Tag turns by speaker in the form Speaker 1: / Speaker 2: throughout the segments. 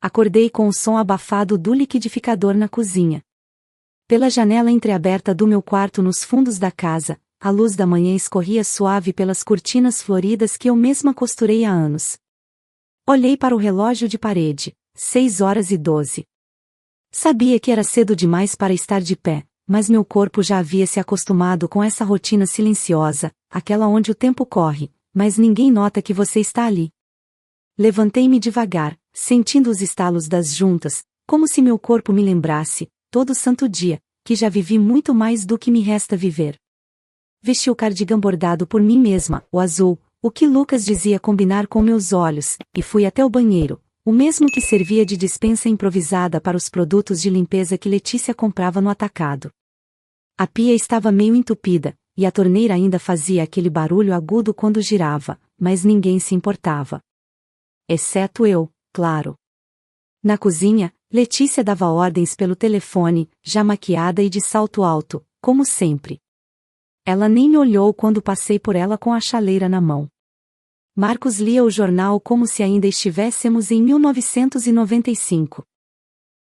Speaker 1: Acordei com o som abafado do liquidificador na cozinha. Pela janela entreaberta do meu quarto nos fundos da casa, a luz da manhã escorria suave pelas cortinas floridas que eu mesma costurei há anos. Olhei para o relógio de parede, 6h12. Sabia que era cedo demais para estar de pé, mas meu corpo já havia se acostumado com essa rotina silenciosa, aquela onde o tempo corre, mas ninguém nota que você está ali. Levantei-me devagar, sentindo os estalos das juntas, como se meu corpo me lembrasse, todo santo dia, que já vivi muito mais do que me resta viver. Vesti o cardigan bordado por mim mesma, o azul, o que Lucas dizia combinar com meus olhos, e fui até o banheiro, o mesmo que servia de despensa improvisada para os produtos de limpeza que Letícia comprava no atacado. A pia estava meio entupida, e a torneira ainda fazia aquele barulho agudo quando girava, mas ninguém se importava. Exceto eu, claro. Na cozinha, Letícia dava ordens pelo telefone, já maquiada e de salto alto, como sempre. Ela nem me olhou quando passei por ela com a chaleira na mão. Marcos lia o jornal como se ainda estivéssemos em 1995.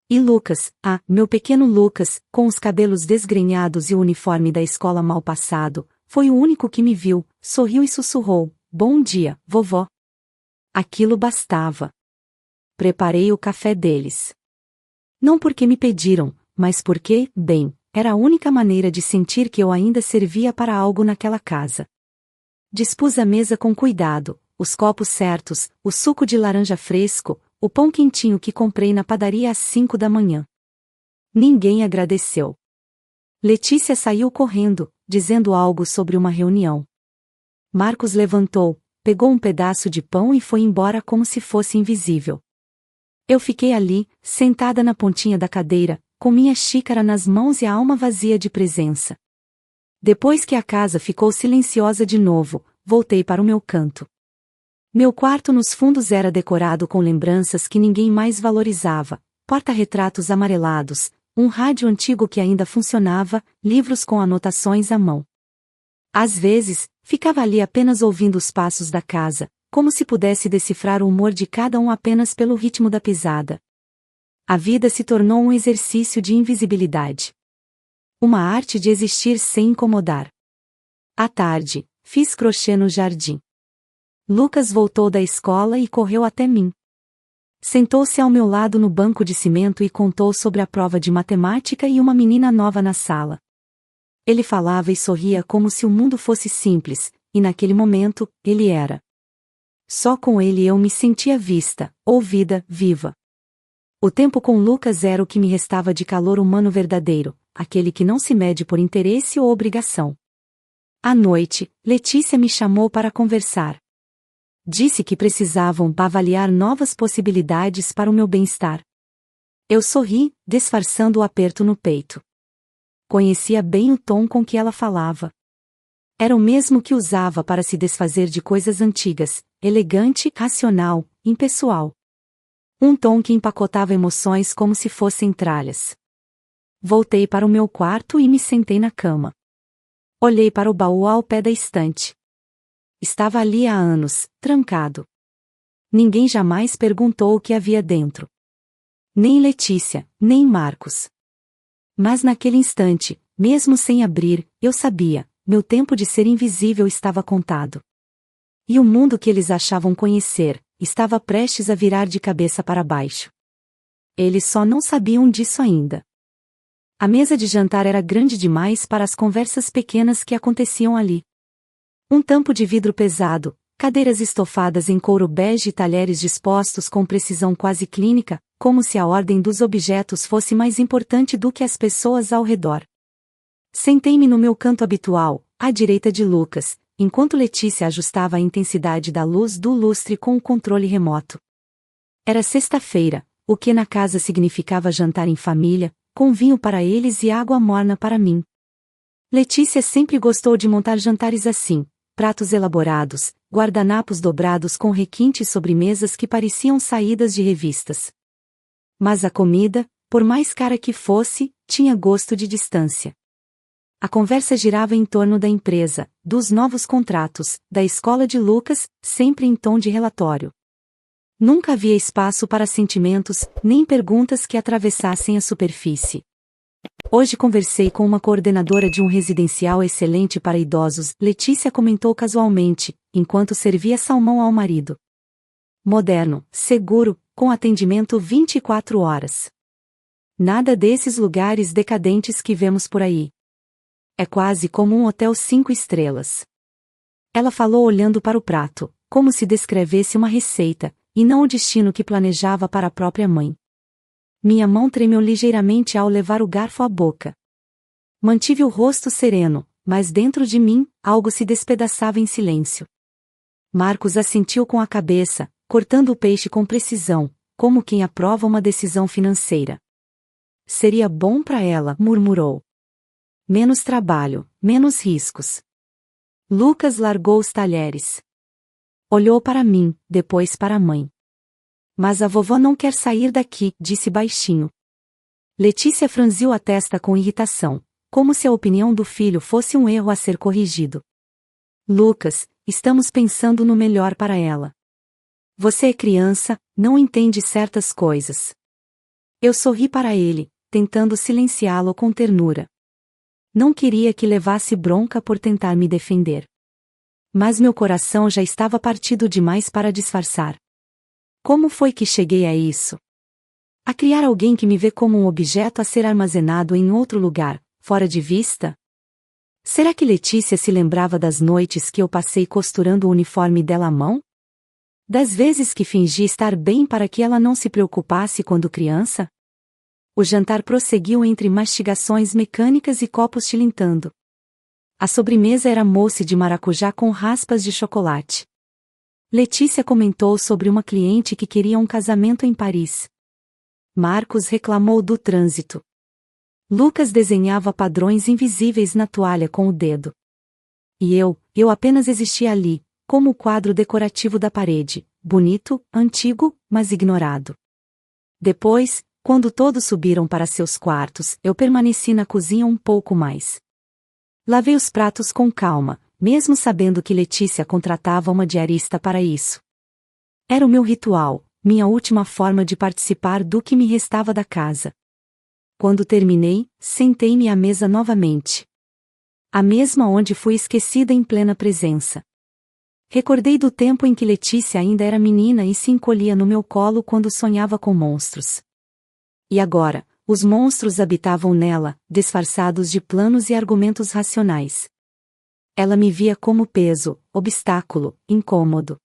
Speaker 1: E Lucas, meu pequeno Lucas, com os cabelos desgrenhados e o uniforme da escola mal passado, foi o único que me viu, sorriu e sussurrou: "Bom dia, vovó." Aquilo bastava. Preparei o café deles. Não porque me pediram, mas porque, bem, era a única maneira de sentir que eu ainda servia para algo naquela casa. Dispus a mesa com cuidado, os copos certos, o suco de laranja fresco, o pão quentinho que comprei na padaria às 5 da manhã. Ninguém agradeceu. Letícia saiu correndo, dizendo algo sobre uma reunião. Marcos levantou, pegou um pedaço de pão e foi embora como se fosse invisível. Eu fiquei ali, sentada na pontinha da cadeira, com minha xícara nas mãos e a alma vazia de presença. Depois que a casa ficou silenciosa de novo, voltei para o meu canto. Meu quarto nos fundos era decorado com lembranças que ninguém mais valorizava, porta-retratos amarelados, um rádio antigo que ainda funcionava, livros com anotações à mão. Às vezes, ficava ali apenas ouvindo os passos da casa, como se pudesse decifrar o humor de cada um apenas pelo ritmo da pisada. A vida se tornou um exercício de invisibilidade. Uma arte de existir sem incomodar. À tarde, fiz crochê no jardim. Lucas voltou da escola e correu até mim. Sentou-se ao meu lado no banco de cimento e contou sobre a prova de matemática e uma menina nova na sala. Ele falava e sorria como se o mundo fosse simples, e naquele momento, ele era. Só com ele eu me sentia vista, ouvida, viva. O tempo com Lucas era o que me restava de calor humano verdadeiro, aquele que não se mede por interesse ou obrigação. À noite, Letícia me chamou para conversar. Disse que precisavam avaliar novas possibilidades para o meu bem-estar. Eu sorri, disfarçando o aperto no peito. Conhecia bem o tom com que ela falava. Era o mesmo que usava para se desfazer de coisas antigas, elegante, racional, impessoal. Um tom que empacotava emoções como se fossem tralhas. Voltei para o meu quarto e me sentei na cama. Olhei para o baú ao pé da estante. Estava ali há anos, trancado. Ninguém jamais perguntou o que havia dentro. Nem Letícia, nem Marcos. Mas naquele instante, mesmo sem abrir, eu sabia, meu tempo de ser invisível estava contado. E o mundo que eles achavam conhecer, estava prestes a virar de cabeça para baixo. Eles só não sabiam disso ainda. A mesa de jantar era grande demais para as conversas pequenas que aconteciam ali. Um tampo de vidro pesado, cadeiras estofadas em couro bege e talheres dispostos com precisão quase clínica, como se a ordem dos objetos fosse mais importante do que as pessoas ao redor. Sentei-me no meu canto habitual, à direita de Lucas, enquanto Letícia ajustava a intensidade da luz do lustre com o controle remoto. Era sexta-feira, o que na casa significava jantar em família, com vinho para eles e água morna para mim. Letícia sempre gostou de montar jantares assim, pratos elaborados, guardanapos dobrados com requintes sobre mesas que pareciam saídas de revistas. Mas a comida, por mais cara que fosse, tinha gosto de distância. A conversa girava em torno da empresa, dos novos contratos, da escola de Lucas, sempre em tom de relatório. Nunca havia espaço para sentimentos, nem perguntas que atravessassem a superfície. Hoje conversei com uma coordenadora de um residencial excelente para idosos, Letícia comentou casualmente, enquanto servia salmão ao marido. Moderno, seguro, com atendimento 24 horas. Nada desses lugares decadentes que vemos por aí. É quase como um hotel 5 estrelas. Ela falou olhando para o prato, como se descrevesse uma receita, e não o destino que planejava para a própria mãe. Minha mão tremeu ligeiramente ao levar o garfo à boca. Mantive o rosto sereno, mas dentro de mim, algo se despedaçava em silêncio. Marcos assentiu com a cabeça, cortando o peixe com precisão, como quem aprova uma decisão financeira. Seria bom para ela, murmurou. Menos trabalho, menos riscos. Lucas largou os talheres. Olhou para mim, depois para a mãe. Mas a vovó não quer sair daqui, disse baixinho. Letícia franziu a testa com irritação, como se a opinião do filho fosse um erro a ser corrigido. Lucas, estamos pensando no melhor para ela. Você é criança, não entende certas coisas. Eu sorri para ele, tentando silenciá-lo com ternura. Não queria que levasse bronca por tentar me defender. Mas meu coração já estava partido demais para disfarçar. Como foi que cheguei a isso? A criar alguém que me vê como um objeto a ser armazenado em outro lugar, fora de vista? Será que Letícia se lembrava das noites que eu passei costurando o uniforme dela à mão? Das vezes que fingi estar bem para que ela não se preocupasse quando criança? O jantar prosseguiu entre mastigações mecânicas e copos tilintando. A sobremesa era mousse de maracujá com raspas de chocolate. Letícia comentou sobre uma cliente que queria um casamento em Paris. Marcos reclamou do trânsito. Lucas desenhava padrões invisíveis na toalha com o dedo. E eu apenas existia ali, como o quadro decorativo da parede, bonito, antigo, mas ignorado. Depois, quando todos subiram para seus quartos, eu permaneci na cozinha um pouco mais. Lavei os pratos com calma, mesmo sabendo que Letícia contratava uma diarista para isso. Era o meu ritual, minha última forma de participar do que me restava da casa. Quando terminei, sentei-me à mesa novamente. A mesma onde fui esquecida em plena presença. Recordei do tempo em que Letícia ainda era menina e se encolhia no meu colo quando sonhava com monstros. E agora, os monstros habitavam nela, disfarçados de planos e argumentos racionais. Ela me via como peso, obstáculo, incômodo.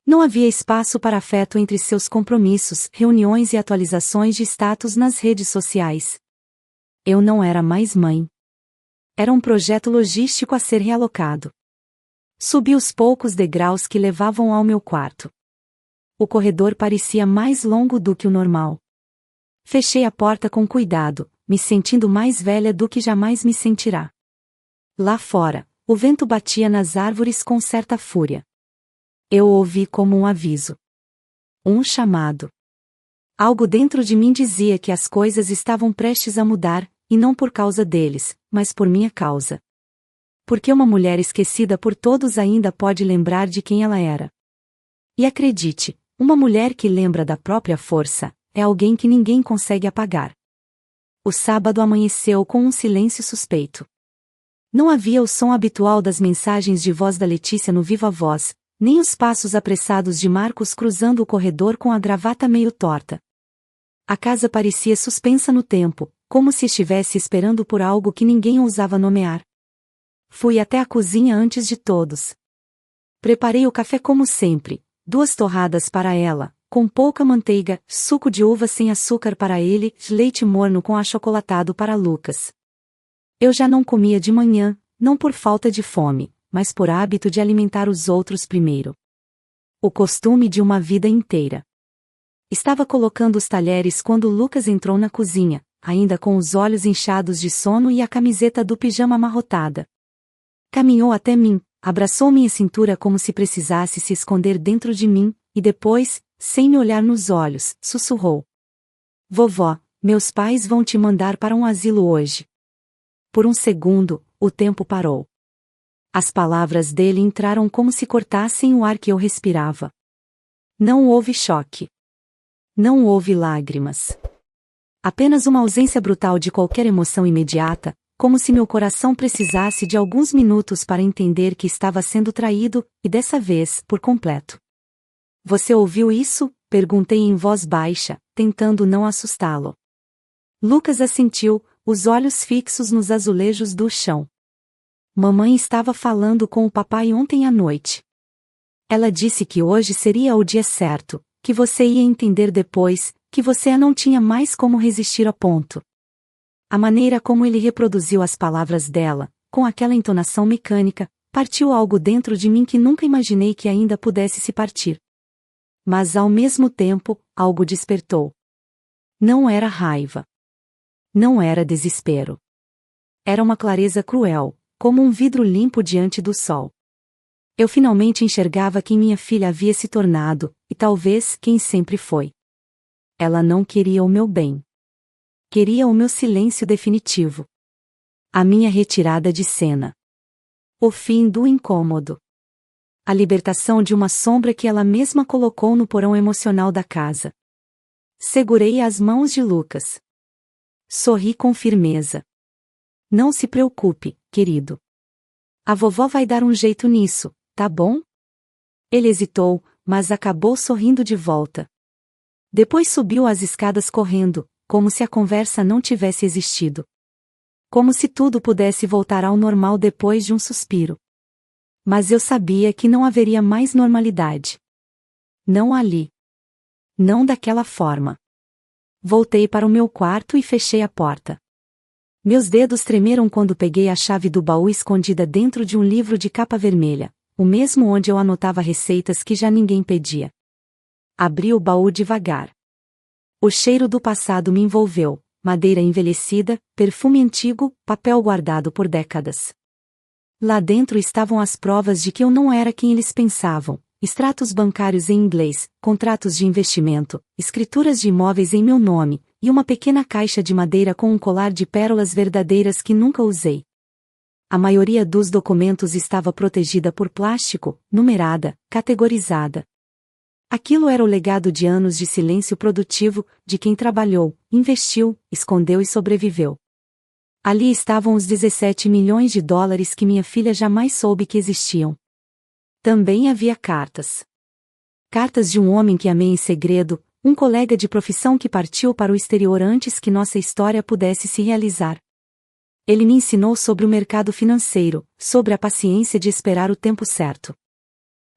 Speaker 1: Não havia espaço para afeto entre seus compromissos, reuniões e atualizações de status nas redes sociais. Eu não era mais mãe. Era um projeto logístico a ser realocado. Subi os poucos degraus que levavam ao meu quarto. O corredor parecia mais longo do que o normal. Fechei a porta com cuidado, me sentindo mais velha do que jamais me sentirá. Lá fora, o vento batia nas árvores com certa fúria. Eu o ouvi como um aviso. Um chamado. Algo dentro de mim dizia que as coisas estavam prestes a mudar, e não por causa deles, mas por minha causa. Porque uma mulher esquecida por todos ainda pode lembrar de quem ela era. E acredite, uma mulher que lembra da própria força, é alguém que ninguém consegue apagar. O sábado amanheceu com um silêncio suspeito. Não havia o som habitual das mensagens de voz da Letícia no viva voz, nem os passos apressados de Marcos cruzando o corredor com a gravata meio torta. A casa parecia suspensa no tempo, como se estivesse esperando por algo que ninguém ousava nomear. Fui até a cozinha antes de todos. Preparei o café como sempre, 2 torradas para ela, com pouca manteiga, suco de uva sem açúcar para ele, leite morno com achocolatado para Lucas. Eu já não comia de manhã, não por falta de fome, mas por hábito de alimentar os outros primeiro. O costume de uma vida inteira. Estava colocando os talheres quando Lucas entrou na cozinha, ainda com os olhos inchados de sono e a camiseta do pijama amarrotada. Caminhou até mim, abraçou minha cintura como se precisasse se esconder dentro de mim, e depois, sem me olhar nos olhos, sussurrou. Vovó, meus pais vão te mandar para um asilo hoje. Por um segundo, o tempo parou. As palavras dele entraram como se cortassem o ar que eu respirava. Não houve choque. Não houve lágrimas. Apenas uma ausência brutal de qualquer emoção imediata, como se meu coração precisasse de alguns minutos para entender que estava sendo traído, e dessa vez, por completo. Você ouviu isso? Perguntei em voz baixa, tentando não assustá-lo. Lucas assentiu, os olhos fixos nos azulejos do chão. Mamãe estava falando com o papai ontem à noite. Ela disse que hoje seria o dia certo, que você ia entender depois, que você não tinha mais como resistir a ponto. A maneira como ele reproduziu as palavras dela, com aquela entonação mecânica, partiu algo dentro de mim que nunca imaginei que ainda pudesse se partir. Mas ao mesmo tempo, algo despertou. Não era raiva. Não era desespero. Era uma clareza cruel, como um vidro limpo diante do sol. Eu finalmente enxergava quem minha filha havia se tornado, e talvez quem sempre foi. Ela não queria o meu bem. Queria o meu silêncio definitivo. A minha retirada de cena. O fim do incômodo. A libertação de uma sombra que ela mesma colocou no porão emocional da casa. Segurei as mãos de Lucas. Sorri com firmeza. Não se preocupe, querido. A vovó vai dar um jeito nisso, tá bom? Ele hesitou, mas acabou sorrindo de volta. Depois subiu as escadas correndo, como se a conversa não tivesse existido. Como se tudo pudesse voltar ao normal depois de um suspiro. Mas eu sabia que não haveria mais normalidade. Não ali. Não daquela forma. Voltei para o meu quarto e fechei a porta. Meus dedos tremeram quando peguei a chave do baú escondida dentro de um livro de capa vermelha, o mesmo onde eu anotava receitas que já ninguém pedia. Abri o baú devagar. O cheiro do passado me envolveu, madeira envelhecida, perfume antigo, papel guardado por décadas. Lá dentro estavam as provas de que eu não era quem eles pensavam, extratos bancários em inglês, contratos de investimento, escrituras de imóveis em meu nome, e uma pequena caixa de madeira com um colar de pérolas verdadeiras que nunca usei. A maioria dos documentos estava protegida por plástico, numerada, categorizada. Aquilo era o legado de anos de silêncio produtivo, de quem trabalhou, investiu, escondeu e sobreviveu. Ali estavam os 17 milhões de dólares que minha filha jamais soube que existiam. Também havia cartas. Cartas de um homem que amei em segredo, um colega de profissão que partiu para o exterior antes que nossa história pudesse se realizar. Ele me ensinou sobre o mercado financeiro, sobre a paciência de esperar o tempo certo.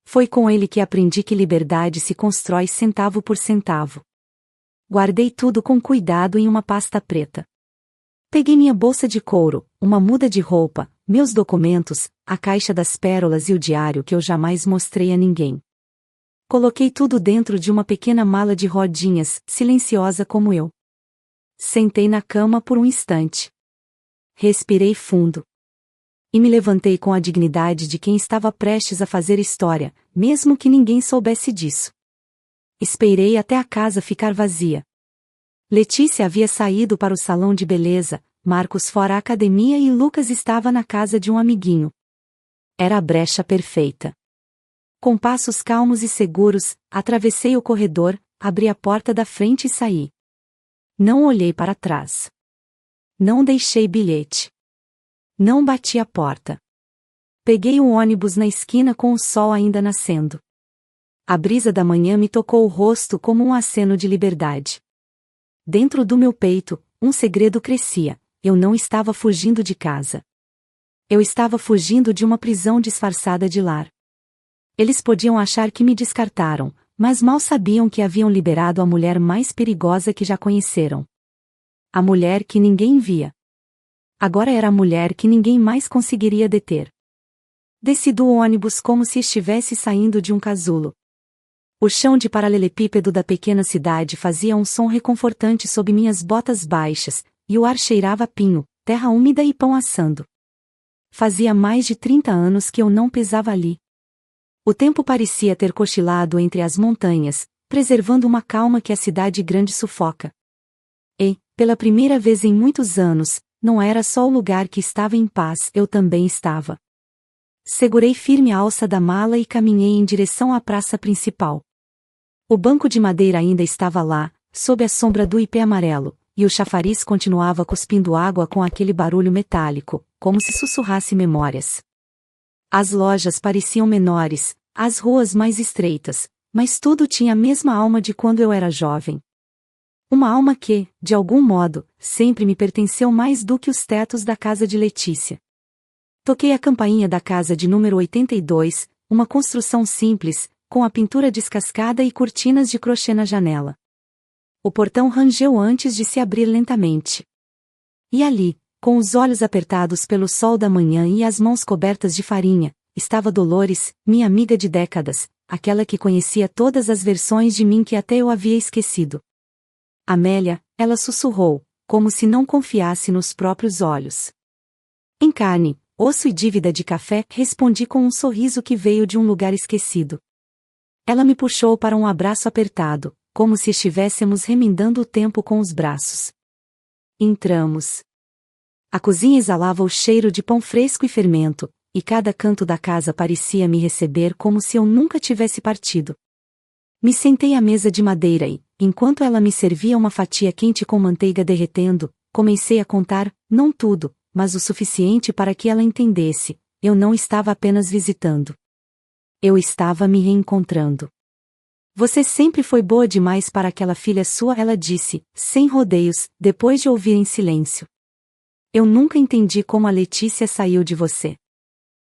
Speaker 1: Foi com ele que aprendi que liberdade se constrói centavo por centavo. Guardei tudo com cuidado em uma pasta preta. Peguei minha bolsa de couro, uma muda de roupa, meus documentos, a caixa das pérolas e o diário que eu jamais mostrei a ninguém. Coloquei tudo dentro de uma pequena mala de rodinhas, silenciosa como eu. Sentei na cama por um instante. Respirei fundo. E me levantei com a dignidade de quem estava prestes a fazer história, mesmo que ninguém soubesse disso. Esperei até a casa ficar vazia. Letícia havia saído para o salão de beleza, Marcos fora à academia e Lucas estava na casa de um amiguinho. Era a brecha perfeita. Com passos calmos e seguros, atravessei o corredor, abri a porta da frente e saí. Não olhei para trás. Não deixei bilhete. Não bati a porta. Peguei um ônibus na esquina com o sol ainda nascendo. A brisa da manhã me tocou o rosto como um aceno de liberdade. Dentro do meu peito, um segredo crescia: eu não estava fugindo de casa. Eu estava fugindo de uma prisão disfarçada de lar. Eles podiam achar que me descartaram, mas mal sabiam que haviam liberado a mulher mais perigosa que já conheceram. A mulher que ninguém via. Agora era a mulher que ninguém mais conseguiria deter. Desci do ônibus como se estivesse saindo de um casulo. O chão de paralelepípedo da pequena cidade fazia um som reconfortante sob minhas botas baixas, e o ar cheirava a pinho, terra úmida e pão assando. Fazia mais de 30 anos que eu não pisava ali. O tempo parecia ter cochilado entre as montanhas, preservando uma calma que a cidade grande sufoca. E, pela primeira vez em muitos anos, não era só o lugar que estava em paz, eu também estava. Segurei firme a alça da mala e caminhei em direção à praça principal. O banco de madeira ainda estava lá, sob a sombra do ipê amarelo, e o chafariz continuava cuspindo água com aquele barulho metálico, como se sussurrasse memórias. As lojas pareciam menores, as ruas mais estreitas, mas tudo tinha a mesma alma de quando eu era jovem. Uma alma que, de algum modo, sempre me pertenceu mais do que os tetos da casa de Letícia. Toquei a campainha da casa de número 82, uma construção simples, com a pintura descascada e cortinas de crochê na janela. O portão rangeu antes de se abrir lentamente. E ali, com os olhos apertados pelo sol da manhã e as mãos cobertas de farinha, estava Dolores, minha amiga de décadas, aquela que conhecia todas as versões de mim que até eu havia esquecido. Amélia, ela sussurrou, como se não confiasse nos próprios olhos. Em carne, osso e dívida de café, respondi com um sorriso que veio de um lugar esquecido. Ela me puxou para um abraço apertado, como se estivéssemos remendando o tempo com os braços. Entramos. A cozinha exalava o cheiro de pão fresco e fermento, e cada canto da casa parecia me receber como se eu nunca tivesse partido. Me sentei à mesa de madeira e, enquanto ela me servia uma fatia quente com manteiga derretendo, comecei a contar, não tudo, mas o suficiente para que ela entendesse, eu não estava apenas visitando. Eu estava me reencontrando. Você sempre foi boa demais para aquela filha sua, ela disse, sem rodeios, depois de ouvir em silêncio. Eu nunca entendi como a Letícia saiu de você.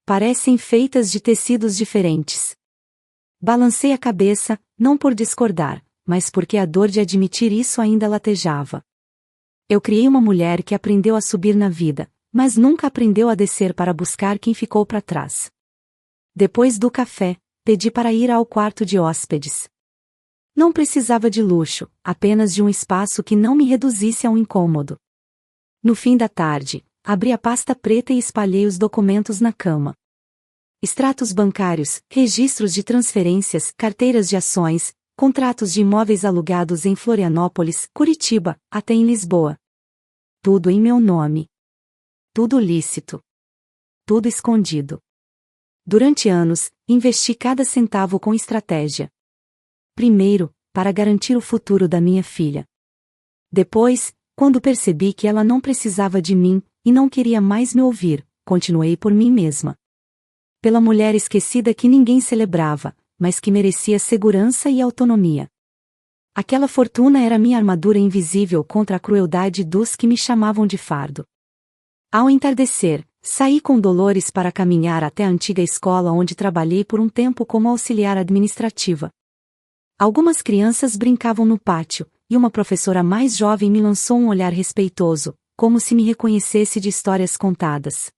Speaker 1: Parecem feitas de tecidos diferentes. Balancei a cabeça, não por discordar, mas porque a dor de admitir isso ainda latejava. Eu criei uma mulher que aprendeu a subir na vida, mas nunca aprendeu a descer para buscar quem ficou para trás. Depois do café, pedi para ir ao quarto de hóspedes. Não precisava de luxo, apenas de um espaço que não me reduzisse a um incômodo. No fim da tarde, abri a pasta preta e espalhei os documentos na cama. Extratos bancários, registros de transferências, carteiras de ações, contratos de imóveis alugados em Florianópolis, Curitiba, até em Lisboa. Tudo em meu nome. Tudo lícito. Tudo escondido. Durante anos, investi cada centavo com estratégia. Primeiro, para garantir o futuro da minha filha. Depois, quando percebi que ela não precisava de mim, e não queria mais me ouvir, continuei por mim mesma. Pela mulher esquecida que ninguém celebrava, mas que merecia segurança e autonomia. Aquela fortuna era minha armadura invisível contra a crueldade dos que me chamavam de fardo. Ao entardecer, saí com Dolores para caminhar até a antiga escola onde trabalhei por um tempo como auxiliar administrativa. Algumas crianças brincavam no pátio, e uma professora mais jovem me lançou um olhar respeitoso, como se me reconhecesse de histórias contadas.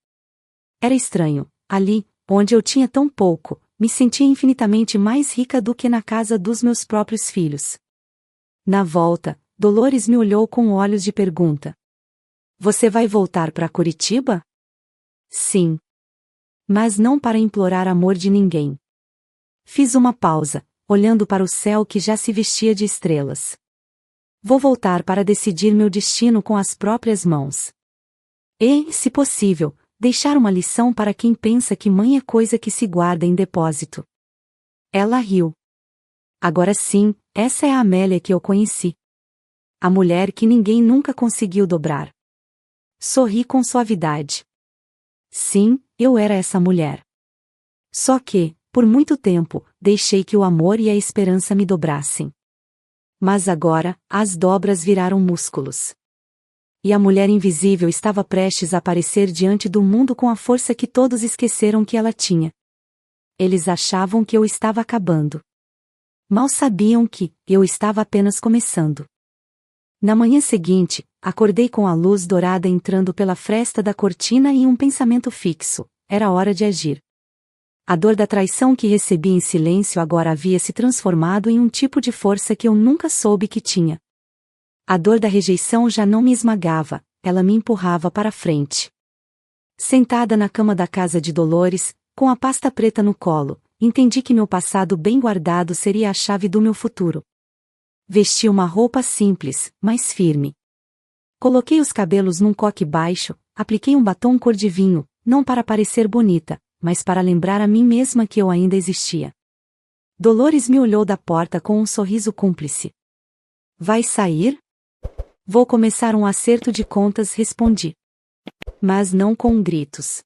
Speaker 1: Era estranho, ali, onde eu tinha tão pouco, me sentia infinitamente mais rica do que na casa dos meus próprios filhos. Na volta, Dolores me olhou com olhos de pergunta. Você vai voltar para Curitiba? Sim. Mas não para implorar amor de ninguém. Fiz uma pausa, olhando para o céu que já se vestia de estrelas. Vou voltar para decidir meu destino com as próprias mãos. E, se possível, deixar uma lição para quem pensa que mãe é coisa que se guarda em depósito. Ela riu. Agora sim, essa é a Amélia que eu conheci. A mulher que ninguém nunca conseguiu dobrar. Sorri com suavidade. Sim, eu era essa mulher. Só que, por muito tempo, deixei que o amor e a esperança me dobrassem. Mas agora, as dobras viraram músculos. E a mulher invisível estava prestes a aparecer diante do mundo com a força que todos esqueceram que ela tinha. Eles achavam que eu estava acabando. Mal sabiam que eu estava apenas começando. Na manhã seguinte, acordei com a luz dourada entrando pela fresta da cortina e um pensamento fixo: era hora de agir. A dor da traição que recebi em silêncio agora havia se transformado em um tipo de força que eu nunca soube que tinha. A dor da rejeição já não me esmagava, ela me empurrava para frente. Sentada na cama da casa de Dolores, com a pasta preta no colo, entendi que meu passado bem guardado seria a chave do meu futuro. Vesti uma roupa simples, mas firme. Coloquei os cabelos num coque baixo, apliquei um batom cor de vinho, não para parecer bonita, mas para lembrar a mim mesma que eu ainda existia. Dolores me olhou da porta com um sorriso cúmplice. Vai sair? Vou começar um acerto de contas, respondi. Mas não com gritos.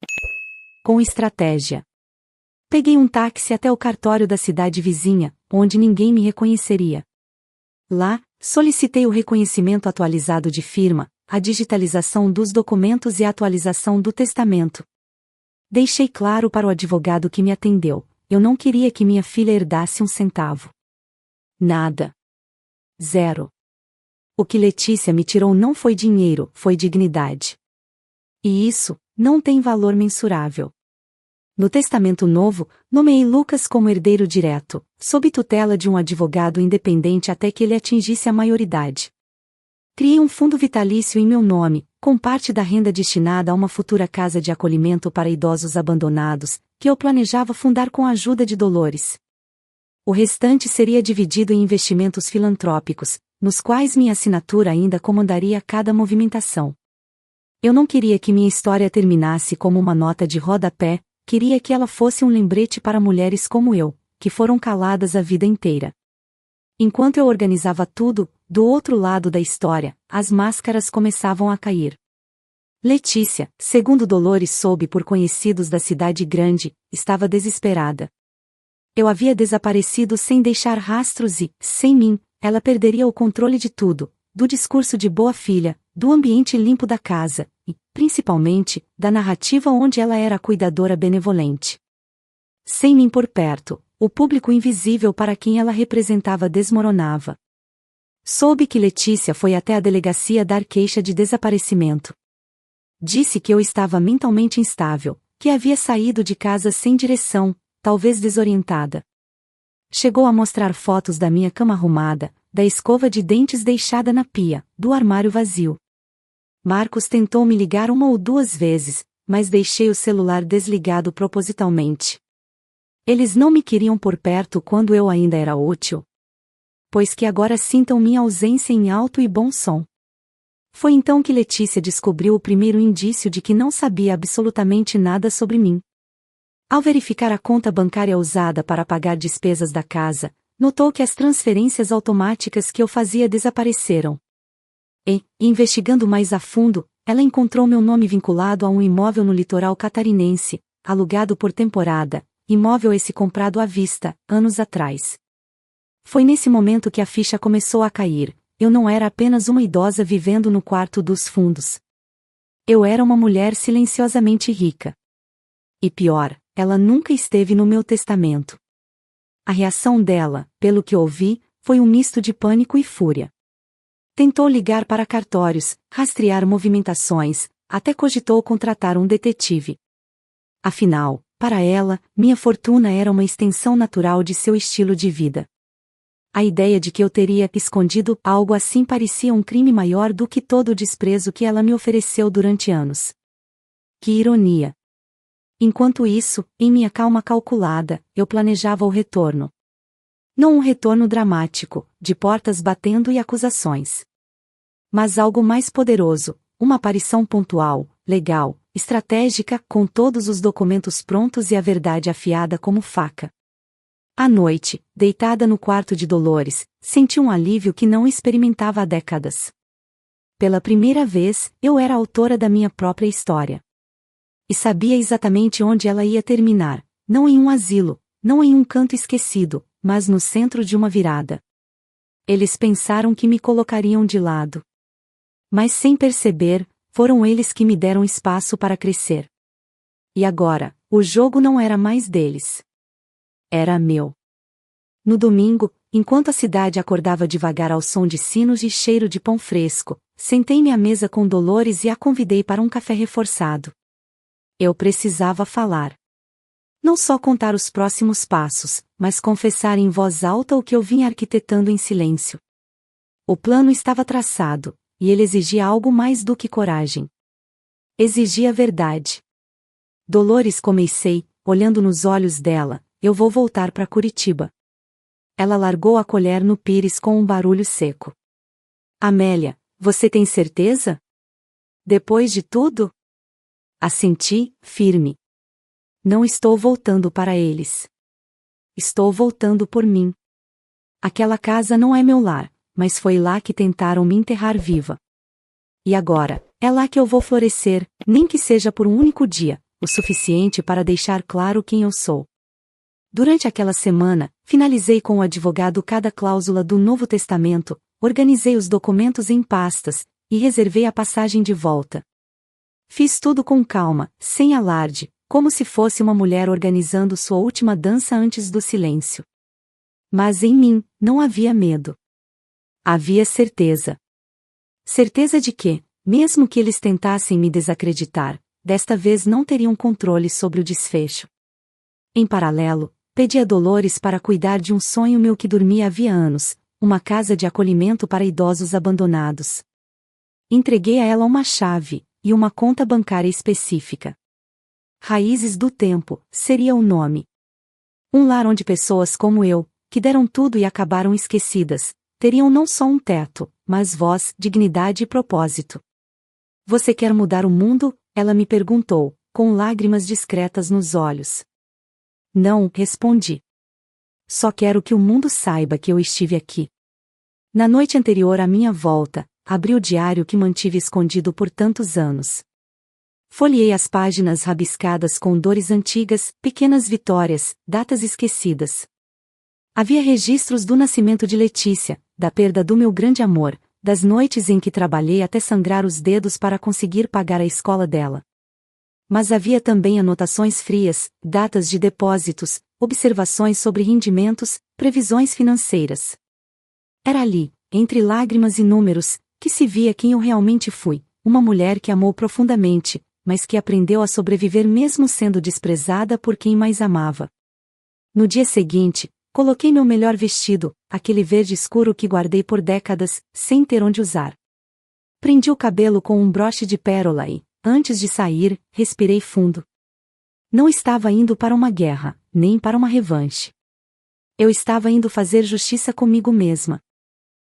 Speaker 1: Com estratégia. Peguei um táxi até o cartório da cidade vizinha, onde ninguém me reconheceria. Lá, solicitei o reconhecimento atualizado de firma, a digitalização dos documentos e a atualização do testamento. Deixei claro para o advogado que me atendeu, eu não queria que minha filha herdasse um centavo. Nada. Zero. O que Letícia me tirou não foi dinheiro, foi dignidade. E isso, não tem valor mensurável. No testamento novo, nomeei Lucas como herdeiro direto, sob tutela de um advogado independente até que ele atingisse a maioridade. Criei um fundo vitalício em meu nome, com parte da renda destinada a uma futura casa de acolhimento para idosos abandonados, que eu planejava fundar com a ajuda de Dolores. O restante seria dividido em investimentos filantrópicos, nos quais minha assinatura ainda comandaria cada movimentação. Eu não queria que minha história terminasse como uma nota de rodapé, queria que ela fosse um lembrete para mulheres como eu, que foram caladas a vida inteira. Enquanto eu organizava tudo, do outro lado da história, as máscaras começavam a cair. Letícia, segundo Dolores soube por conhecidos da cidade grande, estava desesperada. Eu havia desaparecido sem deixar rastros e, sem mim, ela perderia o controle de tudo, do discurso de boa filha, do ambiente limpo da casa, e, principalmente, da narrativa onde ela era a cuidadora benevolente. Sem mim por perto, o público invisível para quem ela representava desmoronava. Soube que Letícia foi até a delegacia dar queixa de desaparecimento. Disse que eu estava mentalmente instável, que havia saído de casa sem direção, talvez desorientada. Chegou a mostrar fotos da minha cama arrumada, da escova de dentes deixada na pia, do armário vazio. Marcos tentou me ligar uma ou duas vezes, mas deixei o celular desligado propositalmente. Eles não me queriam por perto quando eu ainda era útil. Pois que agora sintam minha ausência em alto e bom som. Foi então que Letícia descobriu o primeiro indício de que não sabia absolutamente nada sobre mim. Ao verificar a conta bancária usada para pagar despesas da casa, notou que as transferências automáticas que eu fazia desapareceram. E, investigando mais a fundo, ela encontrou meu nome vinculado a um imóvel no litoral catarinense, alugado por temporada, imóvel esse comprado à vista, anos atrás. Foi nesse momento que a ficha começou a cair, eu não era apenas uma idosa vivendo no quarto dos fundos. Eu era uma mulher silenciosamente rica. E pior, ela nunca esteve no meu testamento. A reação dela, pelo que ouvi, foi um misto de pânico e fúria. Tentou ligar para cartórios, rastrear movimentações, até cogitou contratar um detetive. Afinal, para ela, minha fortuna era uma extensão natural de seu estilo de vida. A ideia de que eu teria escondido algo assim parecia um crime maior do que todo o desprezo que ela me ofereceu durante anos. Que ironia! Enquanto isso, em minha calma calculada, eu planejava o retorno. Não um retorno dramático, de portas batendo e acusações. Mas algo mais poderoso, uma aparição pontual, legal, estratégica, com todos os documentos prontos e a verdade afiada como faca. À noite, deitada no quarto de Dolores, senti um alívio que não experimentava há décadas. Pela primeira vez, eu era autora da minha própria história. E sabia exatamente onde ela ia terminar, não em um asilo, não em um canto esquecido, mas no centro de uma virada. Eles pensaram que me colocariam de lado. Mas sem perceber, foram eles que me deram espaço para crescer. E agora, o jogo não era mais deles. Era meu. No domingo, enquanto a cidade acordava devagar ao som de sinos e cheiro de pão fresco, sentei-me à mesa com Dolores e a convidei para um café reforçado. Eu precisava falar. Não só contar os próximos passos, mas confessar em voz alta o que eu vinha arquitetando em silêncio. O plano estava traçado, e ele exigia algo mais do que coragem. Exigia verdade. Dolores, comecei, olhando nos olhos dela, eu vou voltar para Curitiba. Ela largou a colher no pires com um barulho seco. Amélia, você tem certeza? Depois de tudo? Assenti, firme. Não estou voltando para eles. estou voltando por mim. Aquela casa não é meu lar, mas foi lá que tentaram me enterrar viva. E agora, é lá que eu vou florescer, nem que seja por um único dia, o suficiente para deixar claro quem eu sou. Durante aquela semana, finalizei com o advogado cada cláusula do Novo Testamento, organizei os documentos em pastas, e reservei a passagem de volta. Fiz tudo com calma, sem alarde, como se fosse uma mulher organizando sua última dança antes do silêncio. Mas em mim, não havia medo. Havia certeza. Certeza de que, mesmo que eles tentassem me desacreditar, desta vez não teriam controle sobre o desfecho. Em paralelo, pedi a Dolores para cuidar de um sonho meu que dormia havia anos, uma casa de acolhimento para idosos abandonados. Entreguei a ela uma chave, e uma conta bancária específica. Raízes do Tempo, seria o nome. Um lar onde pessoas como eu, que deram tudo e acabaram esquecidas, teriam não só um teto, mas voz, dignidade e propósito. Você quer mudar o mundo? Ela me perguntou, com lágrimas discretas nos olhos. Não, respondi. Só quero que o mundo saiba que eu estive aqui. Na noite anterior à minha volta, abri o diário que mantive escondido por tantos anos. Folheei as páginas rabiscadas com dores antigas, pequenas vitórias, datas esquecidas. Havia registros do nascimento de Letícia, da perda do meu grande amor, das noites em que trabalhei até sangrar os dedos para conseguir pagar a escola dela. Mas havia também anotações frias, datas de depósitos, observações sobre rendimentos, previsões financeiras. Era ali, entre lágrimas e números, que se via quem eu realmente fui, uma mulher que amou profundamente, mas que aprendeu a sobreviver mesmo sendo desprezada por quem mais amava. No dia seguinte, coloquei meu melhor vestido, aquele verde escuro que guardei por décadas, sem ter onde usar. Prendi o cabelo com um broche de pérola e, antes de sair, respirei fundo. Não estava indo para uma guerra, nem para uma revanche. Eu estava indo fazer justiça comigo mesma.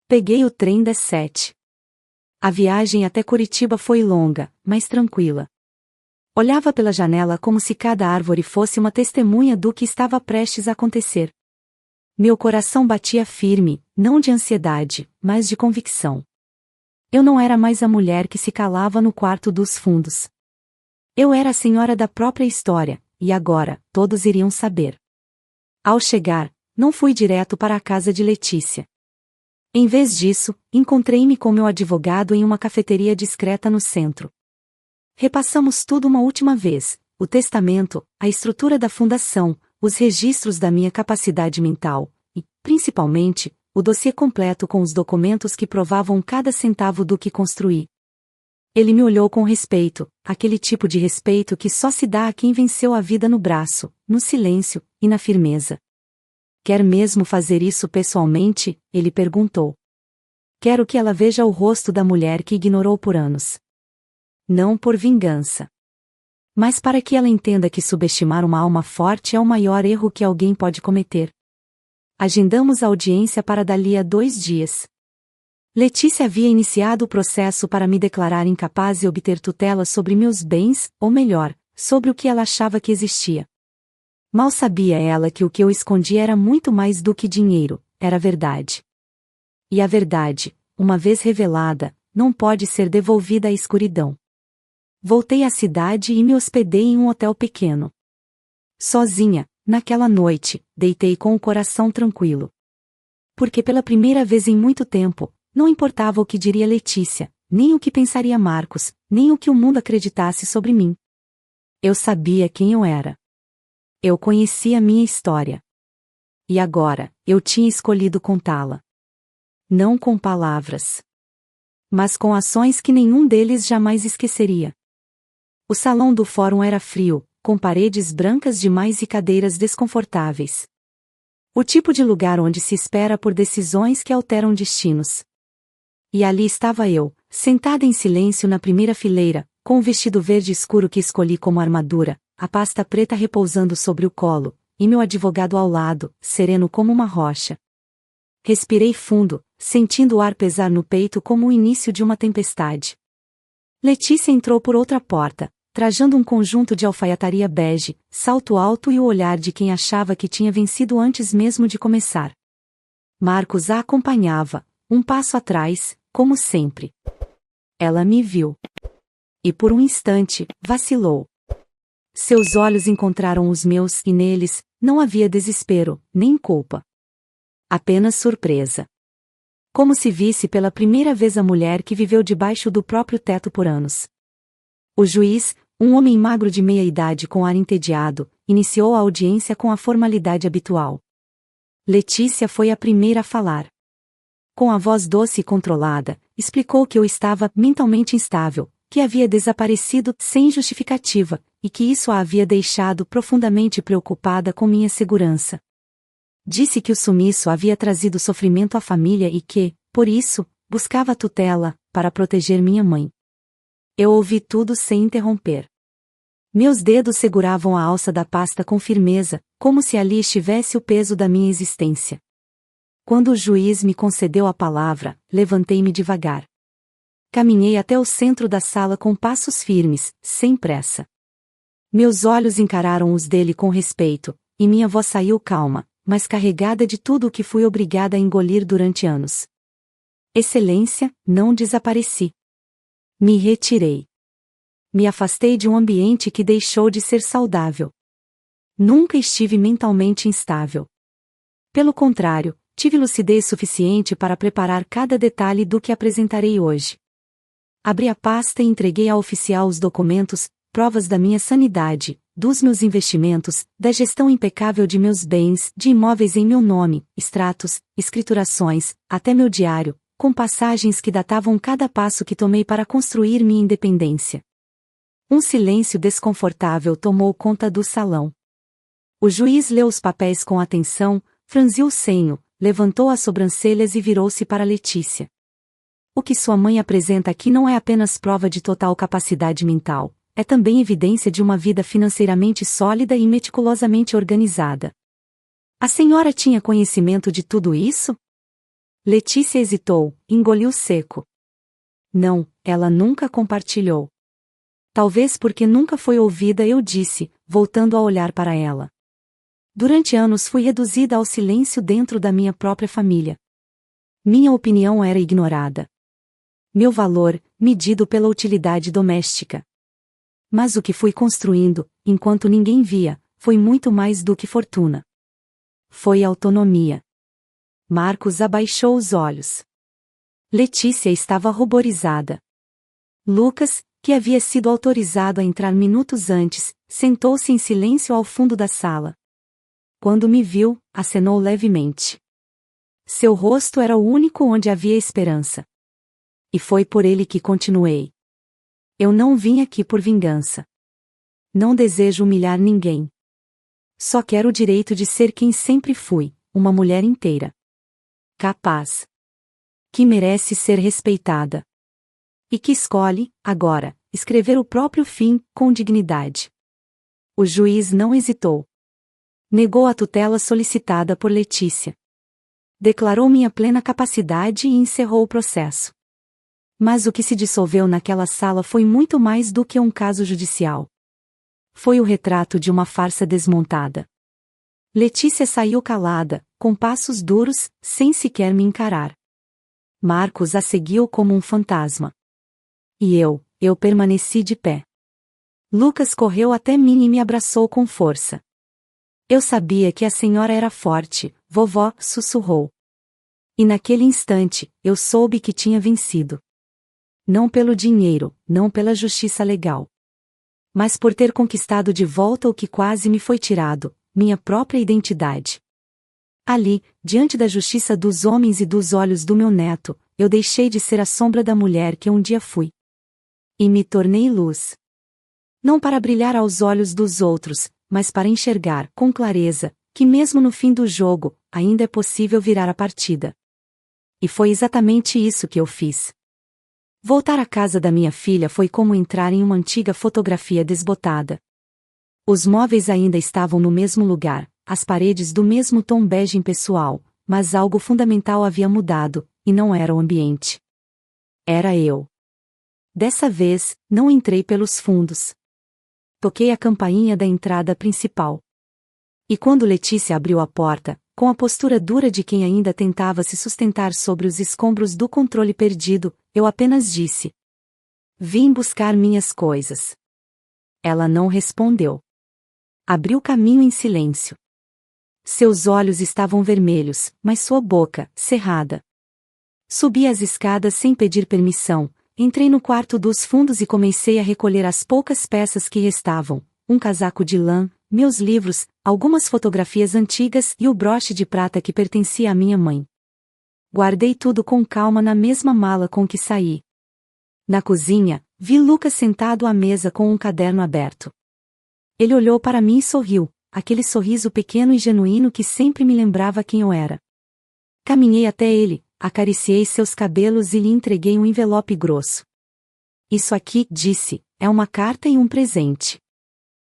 Speaker 1: Peguei o trem das 7. A viagem até Curitiba foi longa, mas tranquila. Olhava pela janela como se cada árvore fosse uma testemunha do que estava prestes a acontecer. Meu coração batia firme, não de ansiedade, mas de convicção. Eu não era mais a mulher que se calava no quarto dos fundos. Eu era a senhora da própria história, e agora, todos iriam saber. Ao chegar, não fui direto para a casa de Letícia. Em vez disso, encontrei-me com meu advogado em uma cafeteria discreta no centro. Repassamos tudo uma última vez, o testamento, a estrutura da fundação, os registros da minha capacidade mental, e, principalmente, o dossiê completo com os documentos que provavam cada centavo do que construí. Ele me olhou com respeito, aquele tipo de respeito que só se dá a quem venceu a vida no braço, no silêncio e na firmeza. Quer mesmo fazer isso pessoalmente? Ele perguntou. Quero que ela veja o rosto da mulher que ignorou por anos. Não por vingança. Mas para que ela entenda que subestimar uma alma forte é o maior erro que alguém pode cometer. Agendamos a audiência para dali a 2 dias. Letícia havia iniciado o processo para me declarar incapaz e obter tutela sobre meus bens, ou melhor, sobre o que ela achava que existia. Mal sabia ela que o que eu escondia era muito mais do que dinheiro, era verdade. E a verdade, uma vez revelada, não pode ser devolvida à escuridão. Voltei à cidade e me hospedei em um hotel pequeno. Sozinha, naquela noite, deitei com o coração tranquilo. Porque pela primeira vez em muito tempo, não importava o que diria Letícia, nem o que pensaria Marcos, nem o que o mundo acreditasse sobre mim. Eu sabia quem eu era. Eu conhecia minha história. E agora, eu tinha escolhido contá-la. Não com palavras, mas com ações que nenhum deles jamais esqueceria. O salão do fórum era frio, com paredes brancas demais e cadeiras desconfortáveis. O tipo de lugar onde se espera por decisões que alteram destinos. E ali estava eu, sentada em silêncio na primeira fileira, com o vestido verde escuro que escolhi como armadura, a pasta preta repousando sobre o colo, e meu advogado ao lado, sereno como uma rocha. Respirei fundo, sentindo o ar pesar no peito como o início de uma tempestade. Letícia entrou por outra porta, trajando um conjunto de alfaiataria bege, salto alto e o olhar de quem achava que tinha vencido antes mesmo de começar. Marcos a acompanhava, um passo atrás, como sempre. Ela me viu. E por um instante, vacilou. Seus olhos encontraram os meus e neles, não havia desespero, nem culpa. Apenas surpresa. Como se visse pela primeira vez a mulher que viveu debaixo do próprio teto por anos. O juiz, um homem magro de meia-idade com ar entediado, iniciou a audiência com a formalidade habitual. Letícia foi a primeira a falar. Com a voz doce e controlada, explicou que eu estava mentalmente instável, que havia desaparecido sem justificativa, e que isso a havia deixado profundamente preocupada com minha segurança. Disse que o sumiço havia trazido sofrimento à família e que, por isso, buscava tutela, para proteger minha mãe. Eu ouvi tudo sem interromper. Meus dedos seguravam a alça da pasta com firmeza, como se ali estivesse o peso da minha existência. Quando o juiz me concedeu a palavra, levantei-me devagar. Caminhei até o centro da sala com passos firmes, sem pressa. Meus olhos encararam os dele com respeito, e minha voz saiu calma, mas carregada de tudo o que fui obrigada a engolir durante anos. Excelência, não desapareci. Me retirei. Me afastei de um ambiente que deixou de ser saudável. Nunca estive mentalmente instável. Pelo contrário, tive lucidez suficiente para preparar cada detalhe do que apresentarei hoje. Abri a pasta e entreguei ao oficial os documentos, provas da minha sanidade, dos meus investimentos, da gestão impecável de meus bens, de imóveis em meu nome, extratos, escriturações, até meu diário, com passagens que datavam cada passo que tomei para construir minha independência. Um silêncio desconfortável tomou conta do salão. O juiz leu os papéis com atenção, franziu o senho, levantou as sobrancelhas e virou-se para Letícia. O que sua mãe apresenta aqui não é apenas prova de total capacidade mental, é também evidência de uma vida financeiramente sólida e meticulosamente organizada. A senhora tinha conhecimento de tudo isso? Letícia hesitou, engoliu seco. Não, ela nunca compartilhou. Talvez porque nunca foi ouvida, eu disse, voltando a olhar para ela. Durante anos fui reduzida ao silêncio dentro da minha própria família. Minha opinião era ignorada. Meu valor, medido pela utilidade doméstica. Mas o que fui construindo, enquanto ninguém via, foi muito mais do que fortuna. Foi autonomia. Marcos abaixou os olhos. Letícia estava ruborizada. Lucas, que havia sido autorizado a entrar minutos antes, sentou-se em silêncio ao fundo da sala. Quando me viu, acenou levemente. Seu rosto era o único onde havia esperança. E foi por ele que continuei. Eu não vim aqui por vingança. Não desejo humilhar ninguém. Só quero o direito de ser quem sempre fui, uma mulher inteira. Capaz. Que merece ser respeitada. E que escolhe, agora, escrever o próprio fim, com dignidade. O juiz não hesitou. Negou a tutela solicitada por Letícia. Declarou minha plena capacidade e encerrou o processo. Mas o que se dissolveu naquela sala foi muito mais do que um caso judicial. Foi o retrato de uma farsa desmontada. Letícia saiu calada, com passos duros, sem sequer me encarar. Marcos a seguiu como um fantasma. E eu permaneci de pé. Lucas correu até mim e me abraçou com força. Eu sabia que a senhora era forte, vovó, sussurrou. E naquele instante, eu soube que tinha vencido. Não pelo dinheiro, não pela justiça legal. Mas por ter conquistado de volta o que quase me foi tirado, minha própria identidade. Ali, diante da justiça dos homens e dos olhos do meu neto, eu deixei de ser a sombra da mulher que um dia fui. E me tornei luz. Não para brilhar aos olhos dos outros, mas para enxergar, com clareza, que mesmo no fim do jogo, ainda é possível virar a partida. E foi exatamente isso que eu fiz. Voltar à casa da minha filha foi como entrar em uma antiga fotografia desbotada. Os móveis ainda estavam no mesmo lugar, as paredes do mesmo tom bege impessoal, mas algo fundamental havia mudado, e não era o ambiente. Era eu. Dessa vez, não entrei pelos fundos. Toquei a campainha da entrada principal. E quando Letícia abriu a porta, com a postura dura de quem ainda tentava se sustentar sobre os escombros do controle perdido, eu apenas disse: "Vim buscar minhas coisas." Ela não respondeu. Abriu caminho em silêncio. Seus olhos estavam vermelhos, mas sua boca, cerrada. Subi as escadas sem pedir permissão, entrei no quarto dos fundos e comecei a recolher as poucas peças que restavam: um casaco de lã, meus livros, algumas fotografias antigas e o broche de prata que pertencia à minha mãe. Guardei tudo com calma na mesma mala com que saí. Na cozinha, vi Lucas sentado à mesa com um caderno aberto. Ele olhou para mim e sorriu, aquele sorriso pequeno e genuíno que sempre me lembrava quem eu era. Caminhei até ele, acariciei seus cabelos e lhe entreguei um envelope grosso. "Isso aqui", disse, "é uma carta e um presente.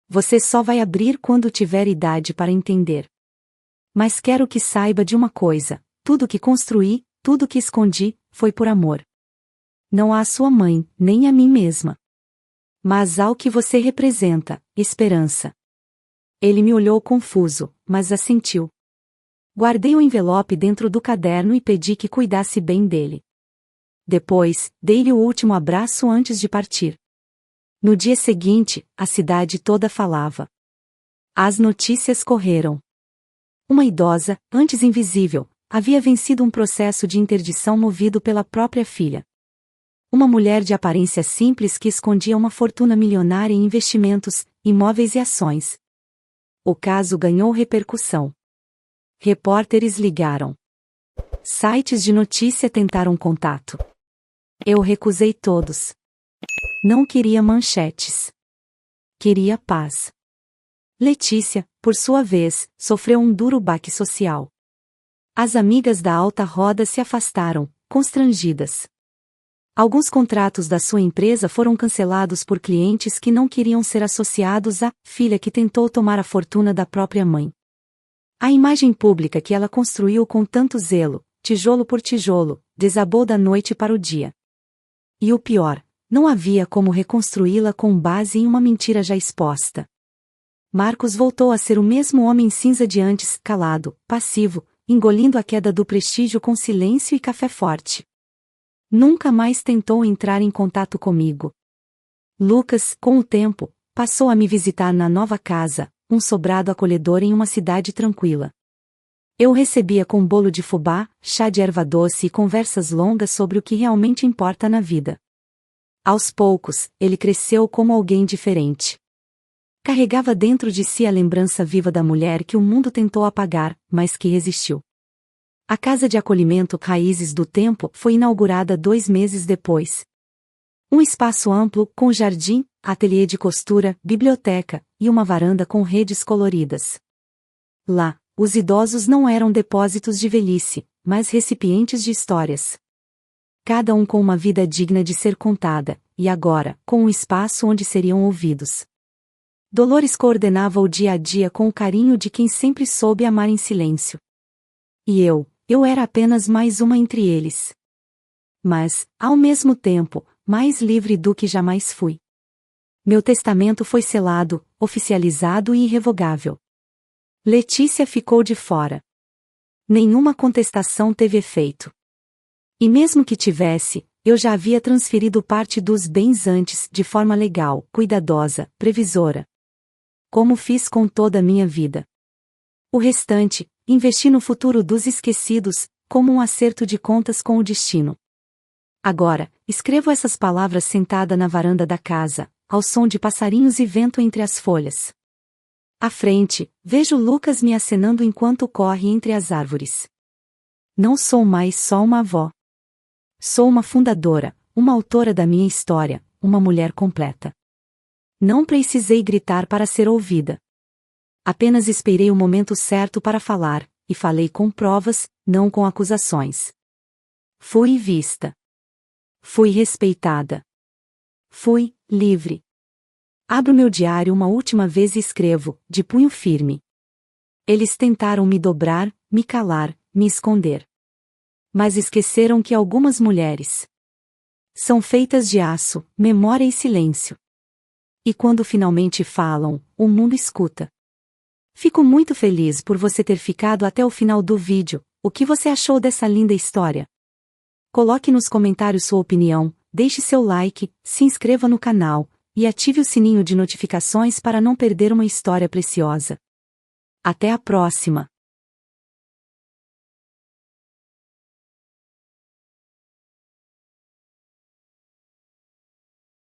Speaker 1: Você só vai abrir quando tiver idade para entender. Mas quero que saiba de uma coisa: tudo que construí, tudo que escondi, foi por amor. Não à sua mãe, nem a mim mesma. Mas ao que você representa, esperança." Ele me olhou confuso, mas assentiu. Guardei o envelope dentro do caderno e pedi que cuidasse bem dele. Depois, dei-lhe o último abraço antes de partir. No dia seguinte, a cidade toda falava. As notícias correram. Uma idosa, antes invisível, havia vencido um processo de interdição movido pela própria filha. Uma mulher de aparência simples que escondia uma fortuna milionária em investimentos, imóveis e ações. O caso ganhou repercussão. Repórteres ligaram. Sites de notícia tentaram contato. Eu recusei todos. Não queria manchetes. Queria paz. Letícia, por sua vez, sofreu um duro baque social. As amigas da alta roda se afastaram, constrangidas. Alguns contratos da sua empresa foram cancelados por clientes que não queriam ser associados à filha que tentou tomar a fortuna da própria mãe. A imagem pública que ela construiu com tanto zelo, tijolo por tijolo, desabou da noite para o dia. E o pior, não havia como reconstruí-la com base em uma mentira já exposta. Marcos voltou a ser o mesmo homem cinza de antes, calado, passivo, engolindo a queda do prestígio com silêncio e café forte. Nunca mais tentou entrar em contato comigo. Lucas, com o tempo, passou a me visitar na nova casa, um sobrado acolhedor em uma cidade tranquila. Eu recebia com bolo de fubá, chá de erva doce e conversas longas sobre o que realmente importa na vida. Aos poucos, ele cresceu como alguém diferente. Carregava dentro de si a lembrança viva da mulher que o mundo tentou apagar, mas que resistiu. A casa de acolhimento Raízes do Tempo foi inaugurada 2 meses depois. Um espaço amplo, com jardim, ateliê de costura, biblioteca, e uma varanda com redes coloridas. Lá, os idosos não eram depósitos de velhice, mas recipientes de histórias. Cada um com uma vida digna de ser contada, e agora, com um espaço onde seriam ouvidos. Dolores coordenava o dia a dia com o carinho de quem sempre soube amar em silêncio. E eu era apenas mais uma entre eles. Mas, ao mesmo tempo, mais livre do que jamais fui. Meu testamento foi selado, oficializado e irrevogável. Letícia ficou de fora. Nenhuma contestação teve efeito. E mesmo que tivesse, eu já havia transferido parte dos bens antes, de forma legal, cuidadosa, previsora. Como fiz com toda a minha vida. O restante, investi no futuro dos esquecidos, como um acerto de contas com o destino. Agora, escrevo essas palavras sentada na varanda da casa, ao som de passarinhos e vento entre as folhas. À frente, vejo Lucas me acenando enquanto corre entre as árvores. Não sou mais só uma avó. Sou uma fundadora, uma autora da minha história, uma mulher completa. Não precisei gritar para ser ouvida. Apenas esperei o momento certo para falar, e falei com provas, não com acusações. Fui vista. Fui respeitada. Fui livre. Abro meu diário uma última vez e escrevo, de punho firme. Eles tentaram me dobrar, me calar, me esconder. Mas esqueceram que algumas mulheres são feitas de aço, memória e silêncio. E quando finalmente falam, o mundo escuta. Fico muito feliz por você ter ficado até o final do vídeo. O que você achou dessa linda história? Coloque nos comentários sua opinião, deixe seu like, se inscreva no canal e ative o sininho de notificações para não perder uma história preciosa. Até a próxima!